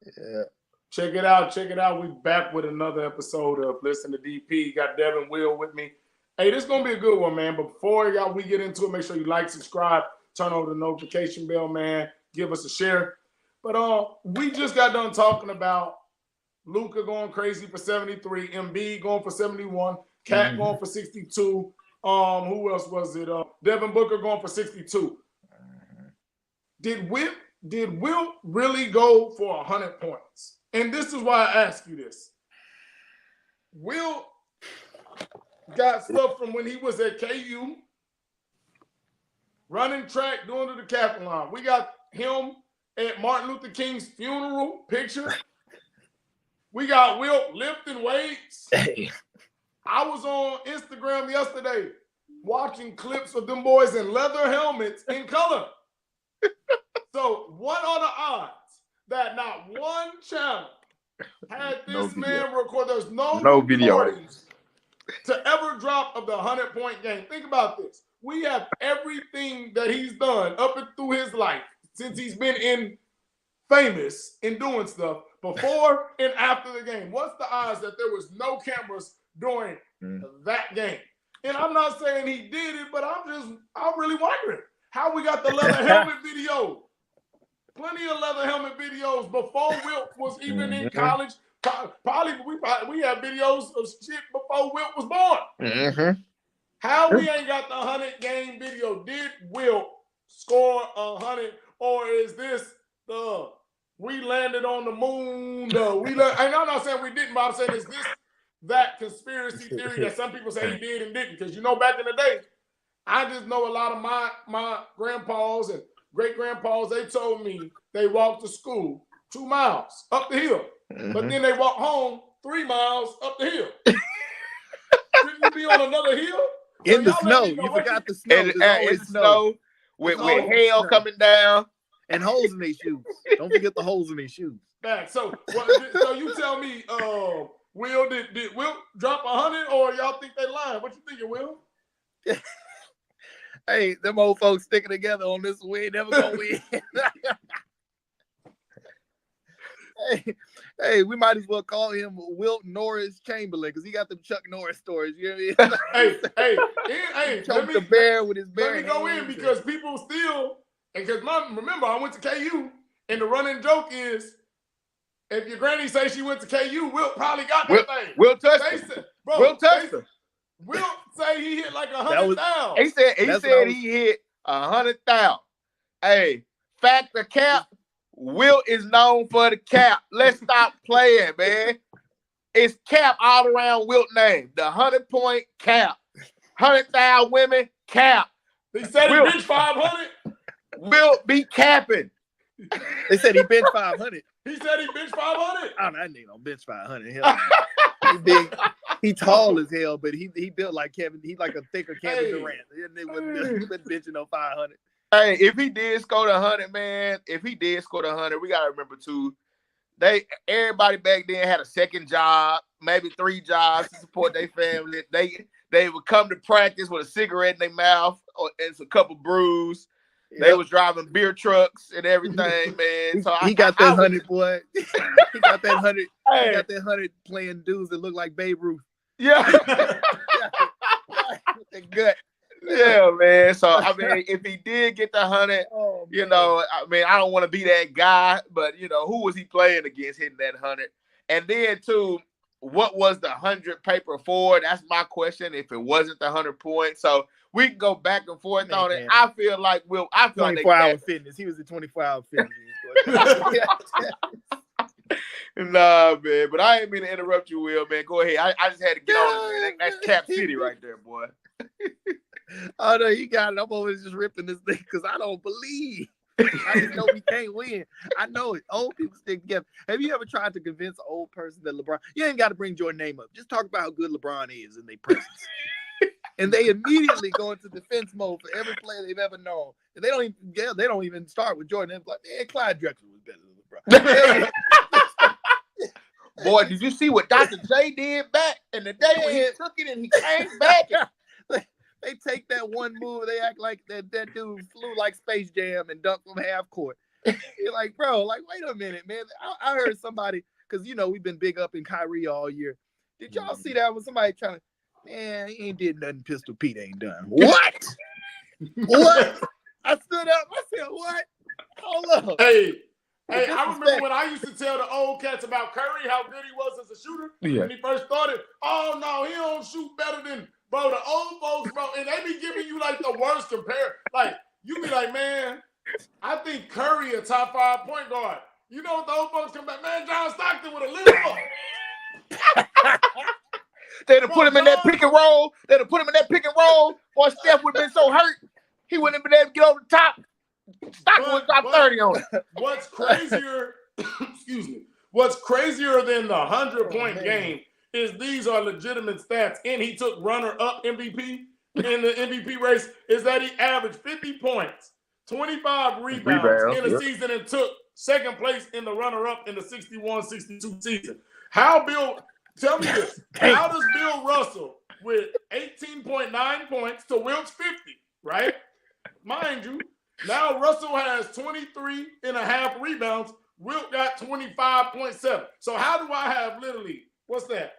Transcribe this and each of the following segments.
Yeah. Check it out. Check it out. We back with another episode of Listen to DP. Got Devin Will with me. Hey, this is going to be a good one, man. But before we get into it, make sure you like, subscribe, turn on the notification bell, man. Give us a share. But we just got done talking about Luka going crazy for 73, Embiid going for 71, Cat going for 62. Who else was it? Devin Booker going for 62. Did Wilt really go for 100 points? And this is why I ask you this. Wilt got stuff from when he was at KU, running track, doing the decathlon. We got him at Martin Luther King's funeral picture. We got Wilt lifting weights. Hey. I was on Instagram yesterday watching clips of them boys in leather helmets in color. So what are the odds that not one channel had this man record? There's no video to ever drop of the 100-point game. Think about this. We have everything that he's done up and through his life since he's been famous in doing stuff before and after the game. What's the odds that there was no cameras during that game? And I'm not saying he did it, but I'm really wondering how we got the leather helmet video. Plenty of leather helmet videos before Wilt was even in college. Probably we had videos of shit before Wilt was born. How we ain't got the 100-game video? Did Wilt score 100, or is this the we landed on the moon? And I'm not saying we didn't, but I'm saying is this that conspiracy theory that some people say he did and didn't? Because back in the day, I just know a lot of my grandpas and great-grandpas, they told me they walked to school 2 miles up the hill. But then they walked home 3 miles up the hill. Shouldn't you be on another hill? In the snow. You forgot the snow. In the snow with hail coming down. And holes in their shoes. Don't forget the holes in their shoes. So you tell me, Will, did Will drop 100, or y'all think they lying? What you thinking, Will? Hey, them old folks sticking together on this win, never gonna win. Hey, we might as well call him Wilt Norris Chamberlain because he got them Chuck Norris stories. You know what I mean? hey, choked the bear with his bear. Let me go in because people still, and because remember I went to KU, and the running joke is if your granny say she went to KU, Wilt probably got that thing. Wilt touched her. Wilt touched her. Wilt say he hit like 100,000. He said he hit 100,000. Hey, fact of cap, Wilt is known for the cap. Let's stop playing, man. It's cap all around Wilt name. The 100-point cap. 100,000 women cap. He said he benched 500. Wilt be capping. They said he benched 500. He said he benched 500. Oh, that nigga don't bench 500. Hell no. He big. He tall as hell, but he built like Kevin. He like a thicker Kevin Durant. He wasn't benching no 500. Hey, if he did score the 100, man, we gotta remember too. Everybody back then had a second job, maybe 3 jobs to support their family. They would come to practice with a cigarette in their mouth and a couple brews. Yep. They was driving beer trucks and everything, man. So he got that 100, boy. He got that 100. Hey. He got that 100 playing dudes that look like Babe Ruth. Yeah. Good. Yeah, man. So I mean, if he did get the 100, I don't want to be that guy, but who was he playing against hitting that 100? And then too, what was the 100 paper for? That's my question. If it wasn't the 100 points, so we can go back and forth on it. I feel like 24-hour fitness. He was a 24-hour fitness. Nah, man. But I ain't mean to interrupt you, Will, man. Go ahead. I just had to get on it, man. That's Cap City right there, boy. Oh no, you got it. I'm always just ripping this thing because I don't believe. I just know we can't win. I know it. Old people stick together. Have you ever tried to convince an old person that LeBron? You ain't got to bring your name up. Just talk about how good LeBron is in their presence. And they immediately go into defense mode for every player they've ever known. And they don't even start with Jordan. They're like, man, Clyde Drexler was better than LeBron. Boy, did you see what Dr. J did back in the day when he took it and he came back? They take that one move. They act like that dude flew like Space Jam and dunked from half court. You're like, bro, like, wait a minute, man. I heard somebody, because we've been big up in Kyrie all year. Did y'all see that when somebody trying to, man, he ain't did nothing Pistol Pete ain't done. What? What? I stood up. I said, what? Hold up. Hey, I remember when I used to tell the old cats about Curry, how good he was as a shooter when he first started. Oh, no, he don't shoot better than, bro, the old folks, bro. And they be giving you, like, the worst compare. Like, you be like, man, I think Curry a top 5 point guard. You know what the old folks come back? Man, John Stockton with a little foot. They'd have put him in that pick and roll. They'd have put him in that pick and roll. Or Steph would have been so hurt, he wouldn't have been able to get over the top. Stockton would drop 30 on it. What's crazier, excuse me, what's crazier than the 100-point game is these are legitimate stats. And he took runner-up MVP in the MVP race, is that he averaged 50 points, 25 rebounds in a season and took second place in the runner-up in the 61-62 season. Tell me this. How does Bill Russell with 18.9 points to Wilt's 50, right? Mind you, now Russell has 23.5 rebounds. Wilt got 25.7. So how do I have literally, what's that?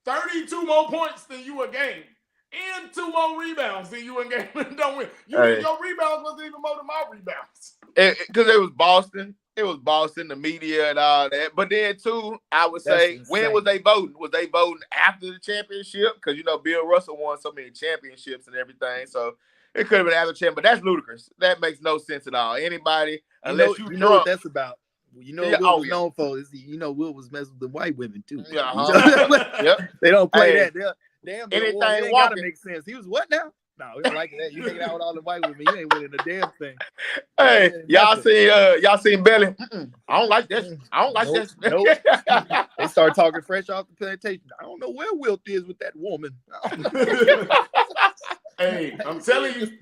32 more points than you a game and 2 more rebounds than you a game and don't win. Your rebounds wasn't even more than my rebounds. Because it was Boston. It was Boston, the media and all that. But then, too, I would say, when was they voting? Was they voting after the championship? Because, Bill Russell won so many championships and everything. So it could have been after the championship. But that's ludicrous. That makes no sense at all. Anybody, unless you know what that's about. What Will was known for is, Will was messing with the white women, too. Yep. They don't play that. Damn, anything ain't got to make sense. He was what now? No, we don't like that. You hanging out with all the white women, you ain't winning a damn thing. Hey, y'all seen Belly? I don't like this. I don't like this. Nope. They start talking fresh off the plantation. I don't know where Wilt is with that woman. Hey, I'm telling you,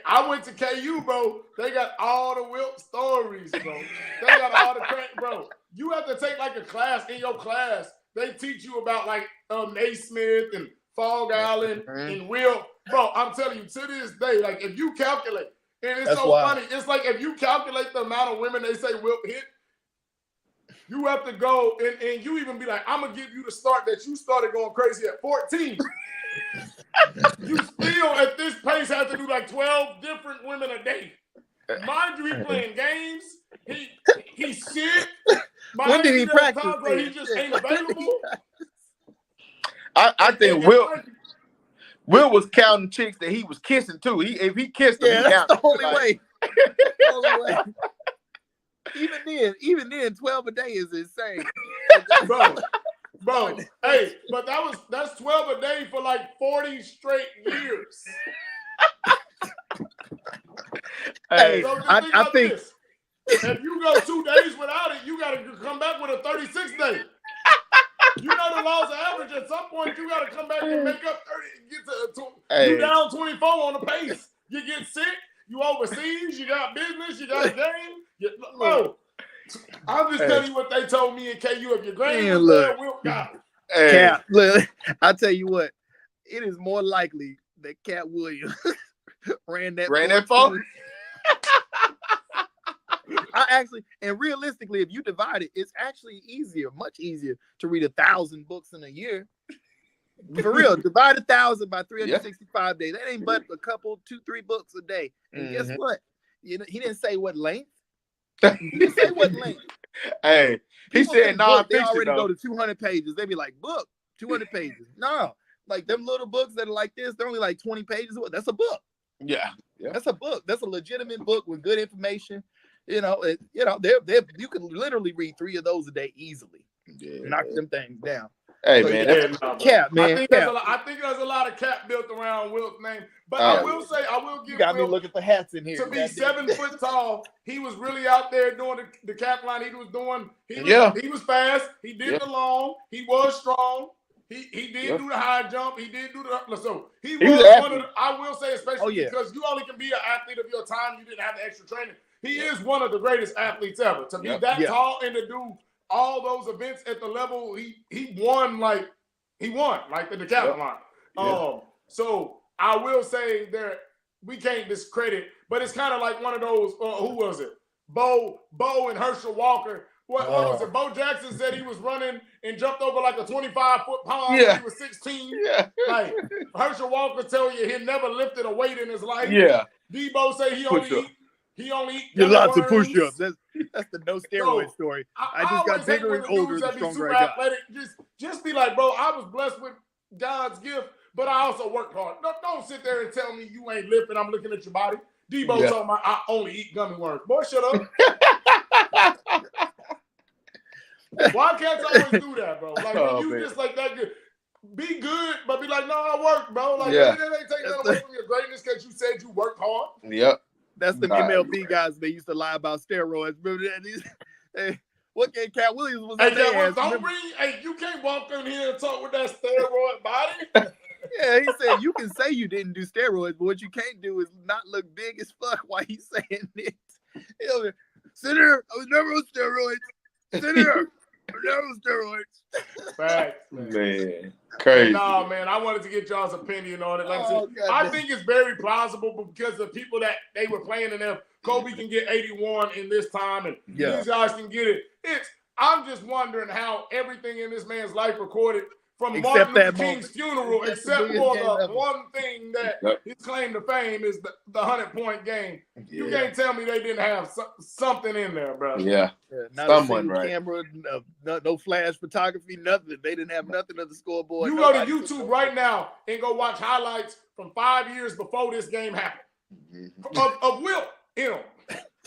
I went to KU, bro. They got all the Wilt stories, bro. They got all the crack, bro. You have to take like a class in your class. They teach you about like Naismith and Fog Island and Wilt. Bro, I'm telling you, to this day, like if you calculate, and it's so funny, it's like if you calculate the amount of women they say Wilt hit, you have to go and you even be like, I'm gonna give you the start that you started going crazy at 14. You still at this pace have to do like 12 different women a day. Mind you, he playing games. He's sick. When did he practice? Bro, he just ain't available. I think Will was counting chicks that he was kissing too. If he kissed them, he that's counted. The only way. Even then, 12 a day is insane. Bro. Hey, but that's 12 a day for like 40 straight years. Hey, so I think this. If you go 2 days without it, you gotta come back with a 36th day. You know the laws of average. At some point, you got to come back and make up 30. You down 24 on the pace. You get sick. You overseas. You got business. You got a game. Bro, I'm just telling you what they told me in KU. If your grade was there, Wilt got it. Cap, look, I'll tell you what. It is more likely that Cat Williams ran that phone. And realistically, if you divide it, it's actually much easier to read 1,000 books in a year. For real, divide 1,000 by 365 days. That ain't but a couple, 2-3 books a day. And guess what? He didn't say what length. He didn't say what length. Hey, he said nonfiction. They already go to 200 pages. They be like, book, 200 pages. No, like them little books that are like this, they're only like 20 pages. That's a book. Yeah. That's a book. That's a legitimate book with good information. You can literally read 3 of those a day easily. Knock them things down. Hey, man. Cap, man. I think there's a lot of cap built around Wilt's name. But I will give you got Wilt, me looking for hats in here. To be 7 foot tall, he was really out there doing the cap line. He was doing. He was fast. He did the long. He was strong. He did do the high jump. He did do the so he was one of the, I will say, especially because you only can be an athlete of your time. You didn't have the extra training. He is one of the greatest athletes ever. To be that tall and to do all those events at the level he won like the decathlon line. So I will say that we can't discredit, but it's kind of like one of those. Who was it? Bo and Herschel Walker. What was it? Bo Jackson said he was running and jumped over like a 25-foot pond when he was 16. Yeah. Like Herschel Walker tell you he never lifted a weight in his life. Yeah. Debo say he only eat Get lots of worms. push-ups. That's the no steroid story. I just got bigger and older the stronger I got. Athletic, just be like, bro, I was blessed with God's gift, but I also worked hard. Don't sit there and tell me you ain't lifting. I'm looking at your body. Debo talking about I only eat gummy worms. Boy, shut up. Wildcats always do that, bro. Like you just like that good. Be good, but be like, no, I worked, bro. Like that ain't taking that away from your greatness because you said you worked hard. Yep. That's the MLB guys. They used to lie about steroids. Remember that? What game Cat Williams was on their ass? You can't walk in here and talk with that steroid body. Yeah, he said you can say you didn't do steroids, but what you can't do is not look big as fuck while he's saying it. Senator, I was never on steroids. Senator, I was never on steroids. Facts, man. Crazy. Nah, man, I wanted to get y'all's opinion on it. Like I think it's very plausible because the people that they were playing in there, Kobe can get 81 in this time, and these guys can get it. I'm just wondering how everything in this man's life recorded from Martin Luther King's funeral, except for the one thing that his claim to fame is the 100-point game. You can't tell me they didn't have something in there, bro. Yeah. Not someone, a camera, no flash photography, nothing. They didn't have nothing on the scoreboard. You go to YouTube right now and go watch highlights from 5 years before this game happened of Wilt in them.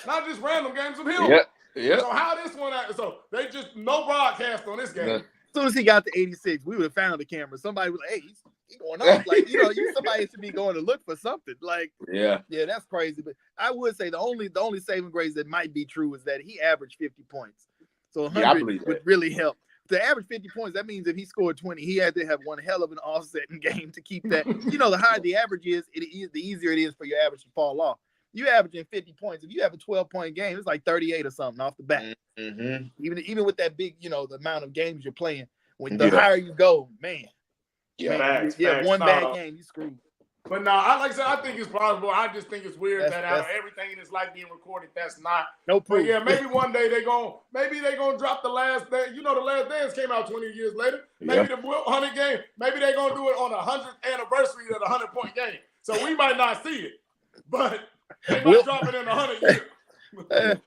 Not just random games of him. Yeah. So how this one happened? So they just no broadcast on this game. As soon as he got to 86, we would have found the camera. Somebody was like, hey, he's going off. Like, somebody should be going to look for something. Like, yeah, that's crazy. But I would say the only saving grace that might be true is that he averaged 50 points. So 100 would really help. To average 50 points, that means if he scored 20, he had to have one hell of an offsetting game to keep that. The higher the average is, the easier it is for your average to fall off. You averaging 50 points. If you have a 12-point game, it's like 38 or something off the bat. Mm-hmm. Even with that big, the amount of games you're playing, when the higher you go, man. Facts. One bad game, you screwed. But no, like I said, I think it's plausible. I just think it's weird that out of everything in his life being recorded, that's not. No proof. But yeah, maybe one day they're gonna drop The Last Dance. The Last Dance came out 20 years later. Maybe the 100 game. Maybe they're gonna do it on the 100th anniversary of the 100-point game. So we might not see it, but they might drop it in 100 years.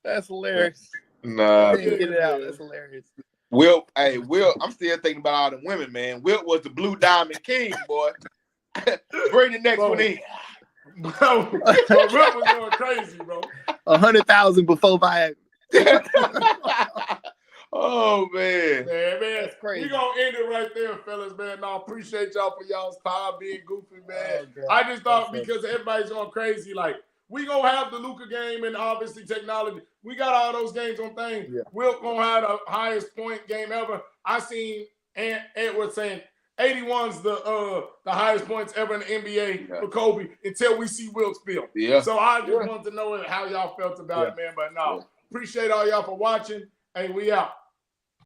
That's hilarious. Nah, get it out. That's hilarious. Wilt, I'm still thinking about all the women, man. Wilt was the Blue Diamond King, boy. Bring the next one in. Bro, Wilt was going crazy, bro. 100,000 before Viagra. Oh, man. Man, that's crazy. We gonna end it right there, fellas, man. No, appreciate y'all for y'all's time being goofy, man. I just thought because everybody's going crazy, like, we gonna have the Luka game and obviously technology. We got all those games on things. Yeah. Wilt gonna have the highest point game ever. I seen Edward saying 81's the highest points ever in the NBA for Kobe until we see Wilt's film. Yeah. So I just wanted to know how y'all felt about it, man. But no, appreciate all y'all for watching. Hey, we out.